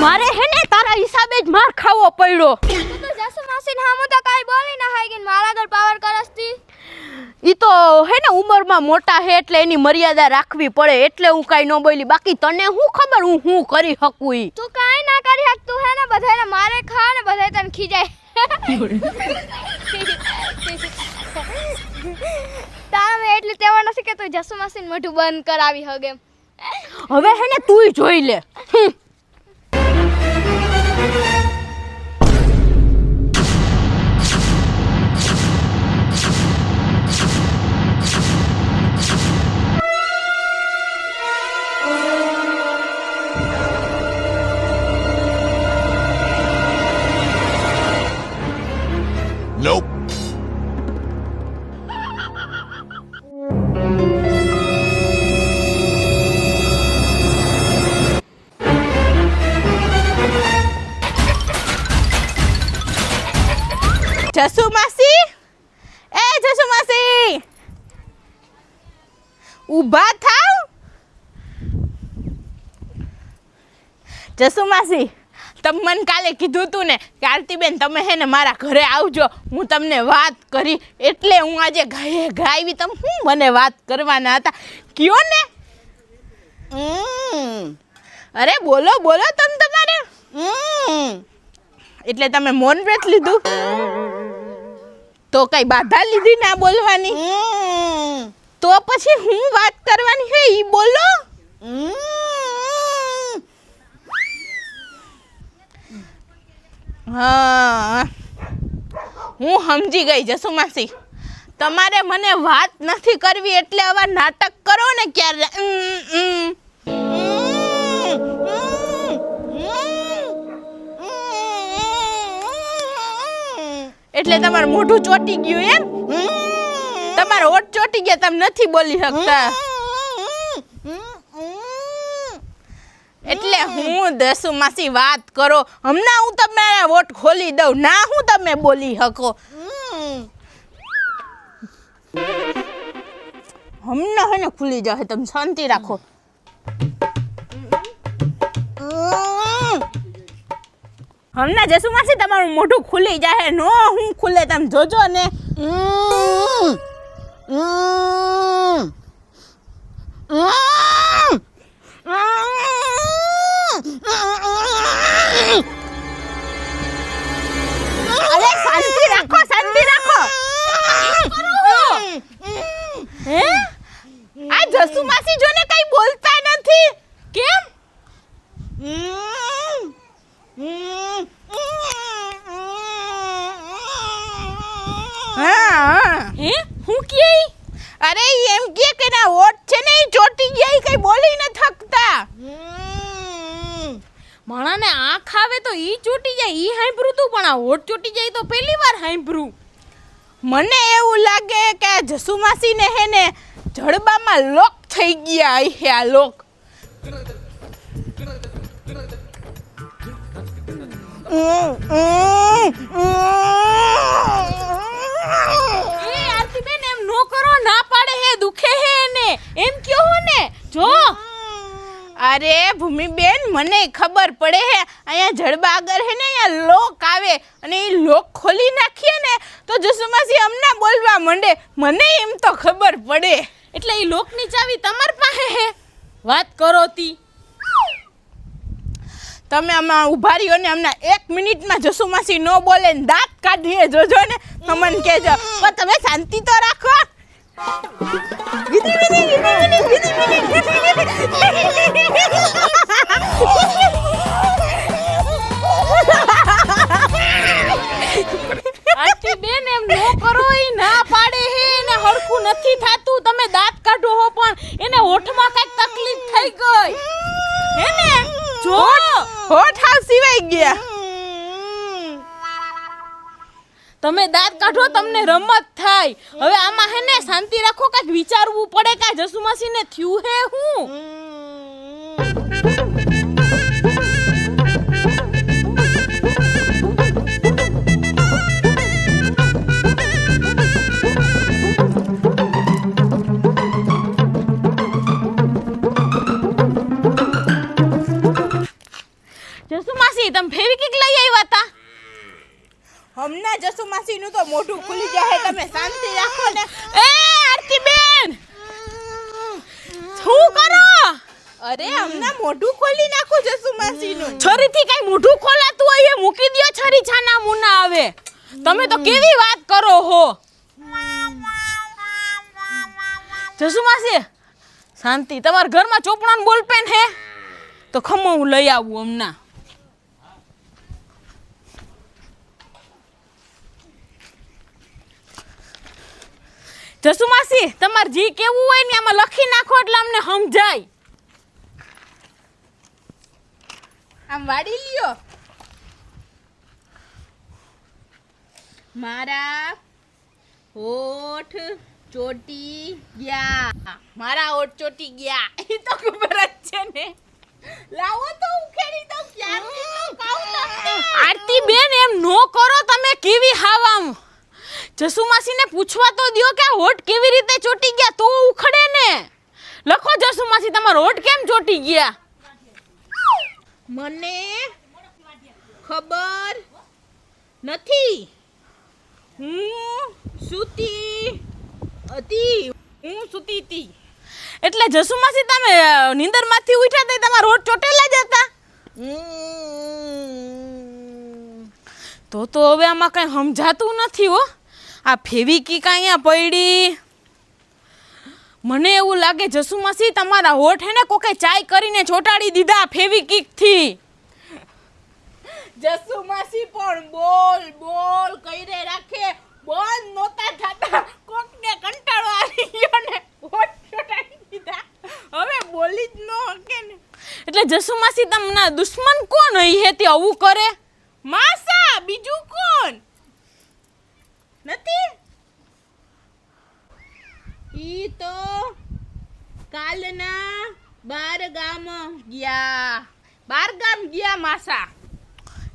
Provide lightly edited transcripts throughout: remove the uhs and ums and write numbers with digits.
મારે હે ને તારા હિસાબે જ માર ખાવો પડ્યો. તું તો જસુ માસીને હામું તો કાઈ બોલી ના હાઈ ગઈ મારા ઘર પાવર કરસતી. ઈ તો હે ને ઉંમરમાં મોટા હે એટલે એની મર્યાદા રાખવી પડે એટલે હું કાઈ ન બોલી. બાકી તને શું ખબર હું શું કરી શકું ઈ? તું કાઈ ના કરી હક. તું હે ને બધાને મારે ખા ને બધાય તને ખીજાય. તામે એટલે તેવા નથી કે તું જસુ માસીને મોઢું બંધ કરાવી હગે. હવે હે ને તુંય જોઈ લે. Nope. જસુ માસી, એ જસુ માસી, ઊભા થાવ. જસુ માસી, તમે મને કાલે કીધું તું ને કે આરતીબેન તમે હે ને મારા ઘરે આવજો, હું તમને વાત કરી એટલે હું આજે ગાયવી. તમે શું મને વાત કરવાના હતા કયો ને? અરે બોલો બોલો તમે તમારે. એટલે તમે મૌન વ્રત લીધું તો કઈ બાધા લીધી ના બોલવાની? તો પછી હું વાત કરવાની છે ઈ બોલો. હા હું સમજી ગઈ જસુ માસી, તમારે મને વાત નથી કરવી એટલે આવા નાટક કરો ને ક્યારે. એટલે તમારું મોઢું ચોટી ગયું એમ? તમારો હોઠ ચોટી ગયા, તમે નથી બોલી શકતા. એટલે હું દસુ માસી વાત કરો, હમણાં હું તમારા વોટ ખોલી દઉં ના, હું તમે બોલી શકો. હમણાં હે ને ખુલી જશે, તમે શાંતિ રાખો. હમણાં જસુ માસી તમારું મોઢું ખુલી જાય. નો હું ખુલે તમે જોજો ને. અરે શાંતિ રાખો, શાંતિ રાખો. હે આ જસુ માસી જો ને કઈ બોલતા નથી કેમ? હે હું કે? અરે એમ કે ના ઓટ છે ને ઈ ચોટી ગયા, ઈ કઈ બોલી ન થકતા. માણાને આંખ આવે તો ઈ ચોટી જાય ઈ હાંભળું તું, પણ આ હોઠ ચોટી જાય તો પહેલી વાર હાંભળું. મને એવું લાગે કે આ જસુ માસી ને હે ને જડબામાં લોક થઈ ગયા હે. આ લોક એ આરતીબેન એમ નો કરો, ના પાડે હે, દુખે હે એને, એમ કયો હો ને. જો અરે ભૂમિબેન મને ખબર પડે હે, અહીંયા જડબા આગળ હે ને અહીંયા લોક આવે અને એ લોક ખોલી નાખીએ ને તો જસુ માસી હમણાં બોલવા માંડે. મને એમ તો ખબર પડે. એટલે ઈ લોકની ચાવી તમાર પાસે હે? વાત કરો તી. તમે આમાં ઊભા રહ્યો ને હમણાં 1 મિનિટમાં જસુ માસી નો બોલે ને દાંત કાઢીએ જોજો ને તો મને કહેજો. પણ તમે શાંતિ તો રાખો. આરતીબેન એમ નો કરો, ઈ ના પાડે હે ને હરખું નથી થાતું. તમે દાંત કાઢો હો પણ એને હોઠમાં કઈક તકલીફ થઈ ગઈ હે ને. જો હોઠ હાવ સિવાય ગયા. તમે દાંત કાઢો, તમને રમત થાય. હવે આમાં હે ને શાંતિ રાખો, કાંઈક વિચારવું પડે કે જસુ માસીને થયું હે હું. માસી તમે ફેવિકિક લઈ આવ્યા હતા? હમણાં જસુ માસીનું તો મોઢું ખુલી જાય, તમે શાંતિ રાખો ને. એ આરતી બેન શું કરો? અરે હમણાં મોઢું ખોલી નાખો જસુ માસીનું. છરીથી કઈ મોઢું ખોલાતું હોય એ મૂકી દ્યો, છરી છાના મુના આવે. તમે તો કેવી વાત કરો હો. જસુ માસી શાંતિ, તમારા ઘરમાં ચોપડાનું બોલપેન હે તો ખમો હું લઈ આવું હમણાં. જસુ માસી તમારે જી કેવું હોય ને આમાં લખી નાખો એટલે અમને સમજાય. આમ વાડી લ્યો. મારા હોઠ ચોટી ગયા. મારા હોઠ ચોટી ગયા એ તો ખબર જ છે ને. લાવો તો ઉખેડી દઉં. ક્યારની તો કહું તમને. આરતી બેન એમ નો કરો, તમે કેવી હાવ આમ. જસુ માસીને પૂછવા તો દ્યો કે આ હોઠ કેવી રીતે ચોટી ગયા તો ઉખડે ને. લખો જસુ માસી તમારો હોઠ કેમ ચોટી ગયા. મને ખબર નથી. હું સૂતી હતી. એટલે જસુ માસી તમે નીંદરમાંથી ઉઠ્યા હતા તમારો હોઠ ચોટેલા જ હતા. તો હવે આમાં કઈ સમજાતું નથી હો. આ ફેવિકિક અહીંયા પડી. મને એવું લાગે જસુ માસી તમારા હોઠ હે ને કોકે ચાય કરીને ચોટાડી દીધા ફેવિકિક થી. જસુ માસી પણ બોલ કઈરે રાખે. બંધ નહોતા થતા. કોકને કંટાળો આવી ગયો ને હોઠ ચોટાડી દીધા. હવે બોલી જ ન શકે ને. એટલે જસુ માસી તમને દુશ્મન કોણ હઈ હે તે આવું કરે? માસા બીજું કોણ નથી. ઈ તો કાલના બાર ગામ ગયા માસા.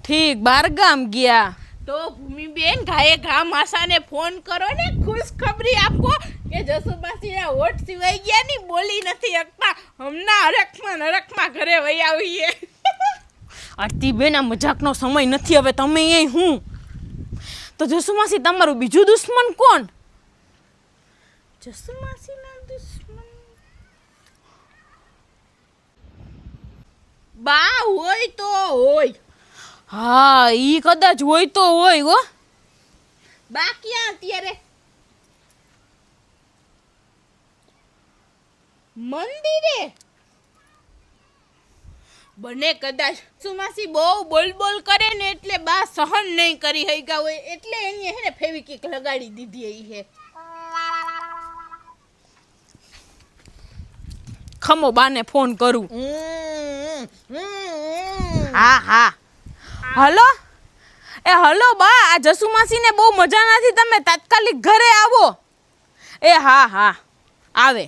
ઠીક, બારગામ ગયા. તો ભૂમિબેન ઘાએ ઘા માસાને ફોન કરો ને, ખુશખબરી આપો કે જસુમાસીના હોઠ સિવાય ગયા ની બોલી નથી શકતા. હમણાં હરખમાં ઘરે વહી આવીએ. આરતી બેન આ મજાકનો સમય નથી હવે. તમે એ હું તો જસુ માસી તમારું બીજું દુશ્મન કોણ? જસુમાસીના દુશ્મન બા હોય તો હોય. હા ઈ કદાચ હોય તો હોય હો. બા ક્યાં અત્યારે? મંદિરે બને કદાચ. સુમાસી બહુ બોલ કરે ને એટલે બા સહન નહીં કરી હૈગા હોય એટલે એને હે ને ફેવિકિક લગાડી દીધી હે. ખમો બાને ફોન કરું. હા હલો. હલો બા, આ જસુ માસીને બહુ મજા નથી, તમે તાત્કાલિક ઘરે આવો. હા આવે.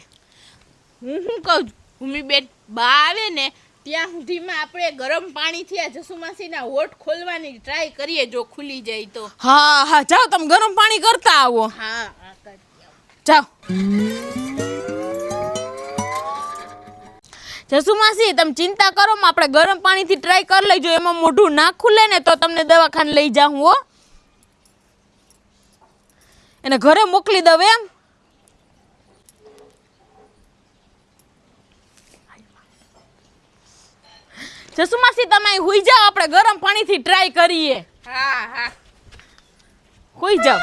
હું શું કહું ભૂમિબેન, બા આવે ને ત્યાં સુધીમાં આપણે ગરમ પાણીથી આ જસુમાસીના હોઠ ખોલવાની ટ્રાય કરીએ, જો ખુલી જાય તો. હા જાઓ તમે ગરમ પાણી કરતા આવો. હા જાઓ. જસુ માસી તમે ચિંતા કરો, આપણે ગરમ પાણીથી ટ્રાય કરી લઈજો. એમાં મોઢું ના ખુલે ને તો તમને દવાખાને લઈ જાઉં હો. એને ઘરે મોકલી દઉં એમ. જસુ માસી તમે હુઈ જાઓ, આપણે ગરમ પાણીથી ટ્રાય કરીએ. હા હુઈ જાઓ.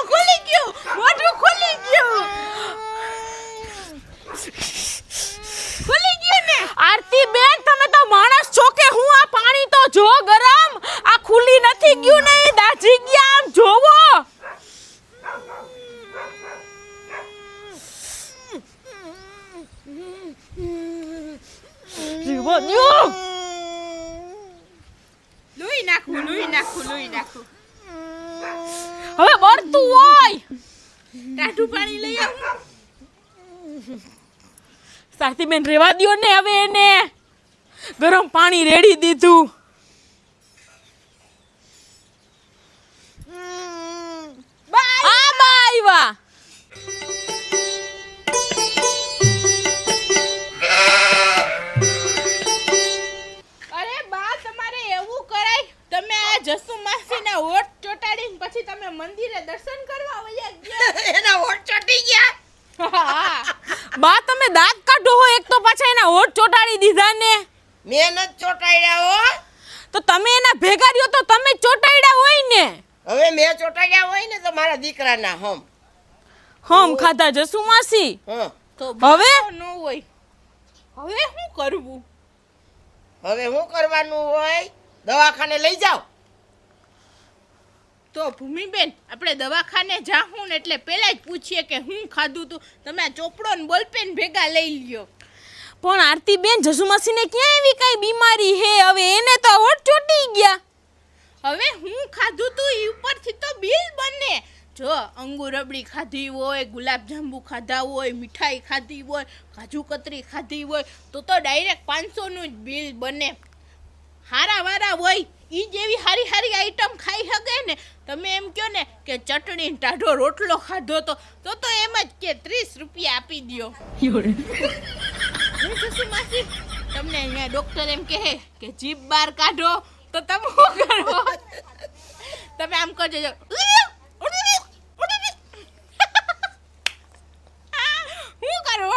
ખુલી ગયું મોઢું ખુલી ગયું ને. આરતી બેન તમે તો માણસ છો કે હું? આ પાણી તો જો ગરમ, આ ખુલી નથી ગયું ને દાજી ગયા. આમ જોવો. લોહી નાખું. હવે બળતું હોય ટાઢું પાણી લઈ આવું. સાથી બેન રેવા દ્યો ને હવે. એને ગરમ પાણી રેડી દીધું. બા આવ્યા. જસુ માસીના હોઠ ચોટાડીને પછી તમે મંદિરે દર્શન કરવા વયા ગયા એના હોઠ ચોટી ગયા. હા બા તમે દાંત કાઢો હો, એક તો પાછા એના હોઠ ચોટાડી દીધા ને. મેં નથી ચોટાડ્યા હો. તો તમે એના ભેગા રહ્યો તો તમે જ ચોટાડ્યા હોય ને. હવે મેં ચોટાડ્યા હોય ને તો મારા દીકરાના હમ ખાધા જસુ માસી. હમ. તો હવે? ન હોય હવે શું કરવું? હવે શું કરવાનું હોય? દવાખાને લઈ જાઓ. તો ભૂમિબેન આપણે દવાખાને જાહું ને એટલે પહેલા જ પૂછીએ કે હું ખાધું તું. તમે આ ચોપડો ને બોલપેન ભેગા લઈ લ્યો. પણ આરતી બેન જસુ માસીને ક્યાં એવી કઈ બીમારી હે? હવે એને તો હોઠ ચોટી ગયા. હવે હું ખાધું તું ઈ ઉપરથી તો બિલ બને. જો અંગુર રબડી ખાધી હોય, ગુલાબજાંબુ ખાધા હોય, મીઠાઈ ખાધી હોય, કાજુ કતરી ખાધી હોય તો ડાયરેક્ટ 500 નું જ બિલ બને. હારા વારા હોય ઈ જેવી હારી હારી આઈટમ ખાઈ શકે ને. તમે એમ કહો ને કે ચટણી ને ટાઢો રોટલો ખાધો તો એમ જ કે 30 રૂપિયા આપી દ્યો. હું જસુ માસી તમને અહીંયા ડોક્ટર એમ કહે કે જીભ બહાર કાઢો તો તમે શું કરો? તમે આમ કરજો જો. હું કરો?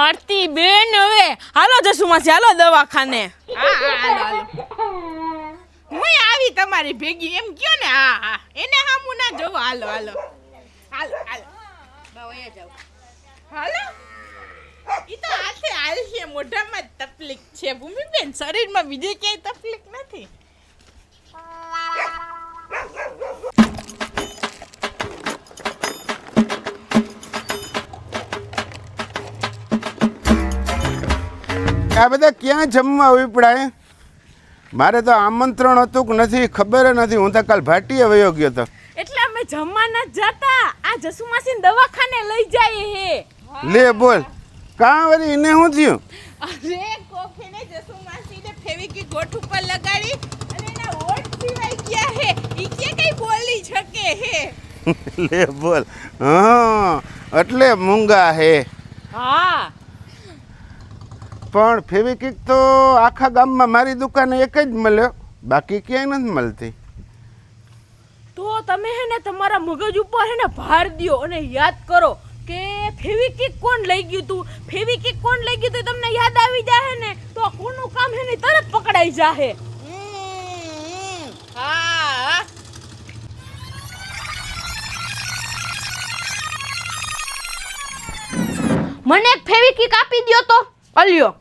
આરતી બેન હવે હાલો જસુ માસી, હાલો દવાખાને. હા હાલો હું આવી તમારી ભેગી એમ કયો ને. હા એને હામું ના જોવો. હાલો હાલો હાલો હાલો બાવયા જાવ. હાલો ઈ તો હાથે હાલ છે, મોઢામાં જ તકલીફ છે ભૂમિબેન, શરીરમાં બીજે ક્યાંય તકલીફ નથી. આ બધા ક્યાં જમવા ઉપડાય? મારે તો આમંત્રણ હતું કે નથી ખબર નથી. હું તો કાલ ભાટીએ વયો ગયો તો. એટલે અમે જમવા ન જતા, આ જસુ માસીને દવાખાને લઈ જાય હે. લે બોલ, કાં વળી એને શું થયું? અરે કોફીને જસુ માસીને ફેવિકી ગોઠ ઉપર લગાડી અને એના હોઠ સિવાય ગયા હે. ઈ કે કઈ બોલી શકે હે. લે બોલ. હા એટલે મૂંગા હે. હા પણ ફેવિકિક તો આખા ગામમાં મારી દુકાને એક જ મળ્યો, બાકી ક્યાંય નથી મળતી. તો તમે હે ને તમારા મગજ ઉપર હે ને ભાર દ્યો અને યાદ કરો કે ફેવિકિક કોણ લઈ ગયું તું. ફેવિકિક કોણ લઈ ગયું તું તમને યાદ આવી જાહે ને તો કોનું કામ હે ને તરત પકડાઈ જાહે. હા મને એક ફેવિક્વિક આપી દ્યો તો. અલ્યો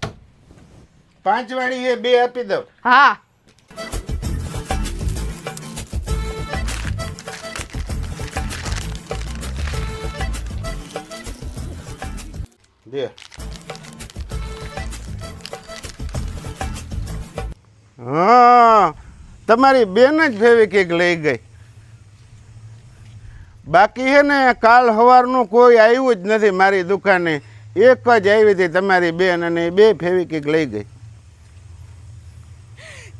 5 વાળી એ 2 આપી દો. હા દે. હા તમારી બેન જ ફેવિકિક લઈ ગઈ. બાકી હે ને કાલ સવારનું કોઈ આવ્યું જ નથી મારી દુકાને. એક જ આવી હતી તમારી બેન અને 2 ફેવિકિક લઈ ગઈ.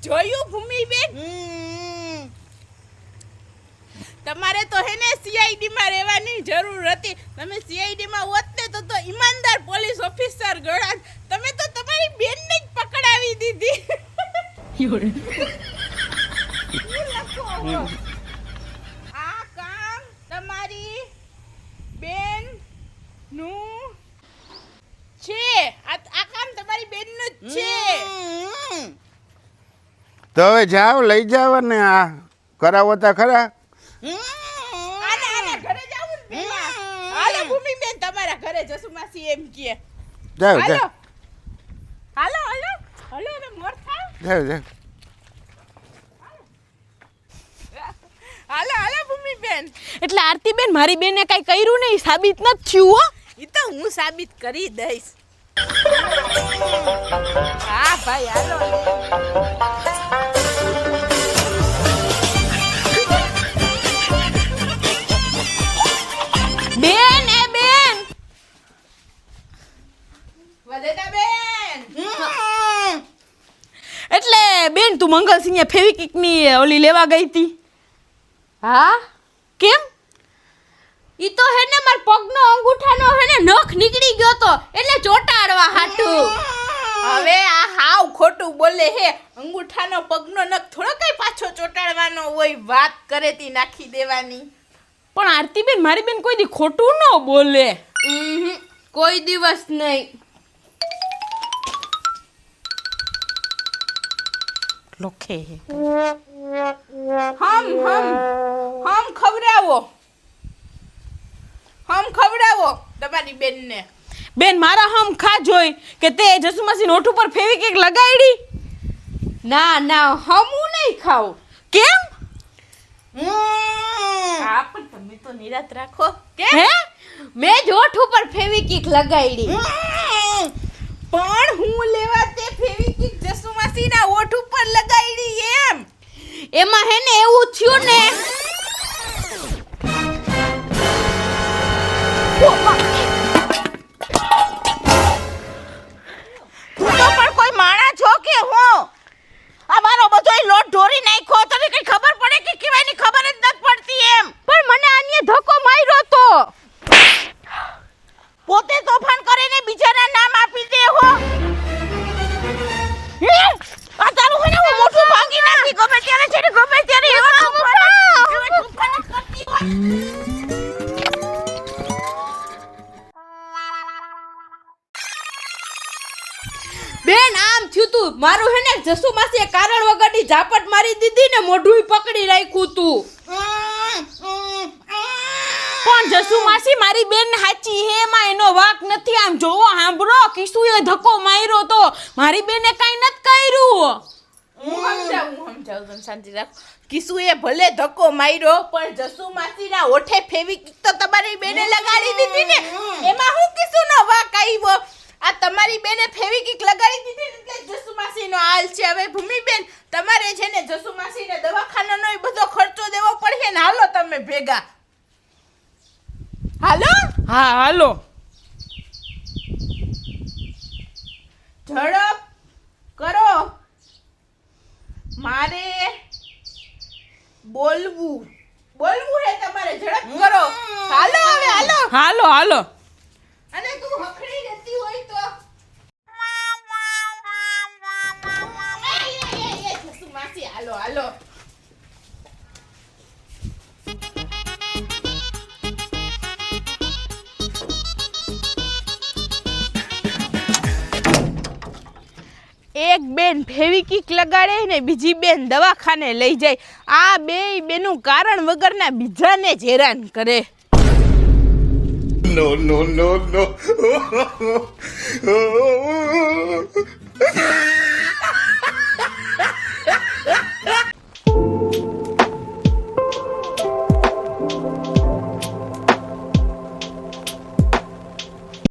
જોયું ભૂમિબેન? તમારે તો હે ને CID માં રહેવાની જરૂર હતી. તમે CID માં હોત ને તો ઈમાનદાર પોલીસ ઓફિસર ગણાત. તમે તો તમારી બેનને જ પકડાવી દીધી. આ કામ તમારી બેન નું છે. આ કામ તમારી બેન નું જ છે. તો હવે જાઓ લઈ જાઓ ને આ કરાવો તા ખરા. આને ઘરે જાવું ને પેલા. હાલો ભૂમિબેન તમારા ઘરે જસુ માસી એમ કહે. જાઓ હાલો જાઓ હાલો હાલો હાલો હવે મોર થાવ. જાઓ જાઓ. હાલો હાલો ભૂમિબેન. એટલે આરતી બેન મારી બેને કઈ કર્યું નહીં, સાબિત નથી થયું હો. ઈ તો હું સાબિત કરી દઈશ. હા ભાઈ હાલો. બેન એ બેન વધેતા બેન. એટલે બેન તું મંગલસિંહ ફેવિકિક ની ઓલી લેવા ગઈ હતી? હા કેમ? ઈ તો હે ને માર પગનો અંગૂઠાનો હે ને નખ નીકળી ગયો તો એટલે ચોટાડવા હાટું. હવે આ હાવ ખોટું બોલે હે. અંગૂઠાનો પગનો નખ થોડો કઈ પાછો કરવાનો હોય, વાત કરે તી નાખી દેવાની. પણ આરતીબેન મારી બેન કોઈ દી ખોટું ન બોલે. કોઈ દિવસ નહીં. લોખે હમ ખવડાવો તમારી બેનને. બેન મારા હમ ખા જોઈ કે તે જસુમાસી નોટ ઉપર ફેવિકિક લગાડી. ના ના હમું નહીં ખાવું. કેમ? હા પણ તમે તો નિરાત રાખો. હે મેં જ હોઠ ઉપર ફેવિકિક લગાડી. પણ હું લેવા તે ફેવિકિક જસુમાસીના ઓઠ ઉપર લગાડી એમ. એમાં હે ને એવું થયું ને તું તો પણ કોઈ માણા છો કે હું? આ મારો બધોય લોટ ઢોરી નાખ્યો, તને કઈ ખબર પડે કે કેવાની ખબર જ નથી પડતી એમ. પણ મને આને ધક્કો માર્યો તો. પોતે તોફાન કરીને બીજાના નામ આપી દે હો. આ તારું હોય ને હું મોઢું ભાંગી નાખી ગમે ત્યારે છે ને ગમે ત્યારે એવા તોફાન કરતી હોય. બેન આમ થયું તું મારું હે ને જસુમાસીએ કારણ વગરની ઝાપટ મારી દીધી ને મોઢું પકડી રાખ્યું તું. પણ જસુમાસી મારી બેન હાચી હે, એમાં એનો વાક નથી. આમ જોવો સાંભળો, કિશુએ ધક્કો માર્યો તો મારી બેને કાઈ નત કર્યું. હું સમજાવું તને શાંતિ રાખ. કિશુએ ભલે ધક્કો માર્યો પણ જસુમાસીના ઓઠે ફેવિકિક તો તમારી બેને લગાડી દીધી ને, એમાં હું કિશુનો વાક આવ્યો? આ તમારી બેને ફેવિકિક લગાડી દીધી એટલે જસુમાસીનો હાલ છે. હવે ભૂમિબેન તમારે છે ને જસુમાસીને દવાખાનાનો એ બધો ખર્ચો દેવો પડશે ને. હાલો તમે ભેગા. હાલો હા હાલો. ઝડપ કરો, મારે બોલવું હે તમારે. ઝડપ કરો. હાલો હવે હાલો. હાલો હાલો. અને તું હખડી રહેતી હોય તો એ જસુમાસી હાલો હાલો. એક બેન ફેવિકિક લગાડે ને બીજી બેન દવાખાને લઈ જાય. આ બેય બેનું કારણ વગરના બીજાને જ હેરાન કરે. No, no, no, no.